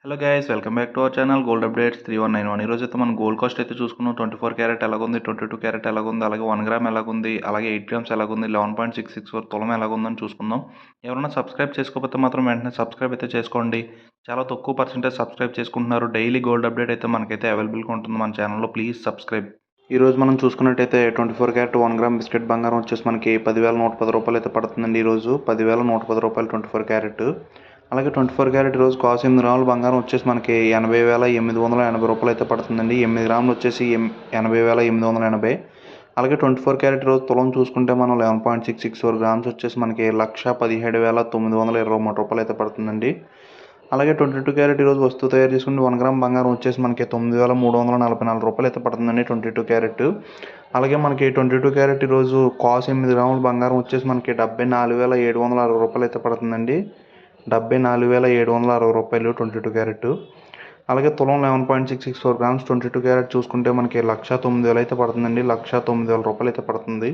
Hello guys, welcome back to our channel gold updates 3191. ఈరోజు అయితే మనం గోల్డ్ కాస్ట్ అయితే చూసుకున్నాం. 24 క్యారెట్ ఎలాగుంది, 22 క్యారెట్ ఎలాగుంది, అలాగే 1 గ్రామ్ ఎలాగుంది, అలాగే 8 గ్రామ్స్ ఎలాగుంది, 11.664 తులం ఎలాగుందని చూసుకుందాం. ఎవరైనా సబ్స్క్రైబ్ చేసుకోకపోతే మాత్రం వెంటనే సబ్స్క్రైబ్ అయితే చేసుకోండి. చాలా తక్కువ పర్సెంటేజ్ సబ్స్క్రైబ్ చేసుకుంటున్నారు. డైలీ గోల్డ్ అప్డేట్ అయితే మనకైతే అవైలబుల్గా ఉంటుంది మన ఛానల్లో. Please subscribe. ఈ రోజు మనం చూసుకున్నట్టయితే 24 క్యారెట్ 1 గ్రామ్ బిస్కెట్ బంగారం వచ్చేసి మనకి 10,110 రూపాయలు అయితే పడుతుందండి. ఈరోజు 10,110 రూపాయలు 24 క్యారెట్. అలాగే 24 క్యారెట్ ఈరోజు కాస్ట్ 8 గ్రాముల బంగారం వచ్చేసి మనకి 80,880 రూపాయలు అయితే పడుతుందండి. 8 గ్రాములు వచ్చేసి 80,880. అలాగే 24 క్యారెట్ ఈరోజు తులం చూసుకుంటే మనం 11.664 గ్రామ్స్ వచ్చేసి మనకి 1,17,923 రూపాయలు అయితే పడుతుందండి. అలాగే 22 క్యారెట్ ఈరోజు వస్తువు తయారు చేసుకుంటే 1 గ్రామ్ బంగారం వచ్చేసి మనకి 9,344 రూపాయలు అయితే పడుతుందండి 22 క్యారెట్. అలాగే మనకి 22 క్యారెట్ ఈరోజు కాస్ట్ 8 గ్రాముల బంగారం వచ్చేసి మనకి 74,760 రూపాయలు అయితే పడుతుందండి. 74,760 రూపాయలు 22 క్యారెట్. అలాగే తులం 11.664 గ్రామ్స్ 22 క్యారెట్ చూసుకుంటే మనకి 1,09,000 అయితే పడుతుందండి. 1,09,000 రూపాయలు అయితే పడుతుంది.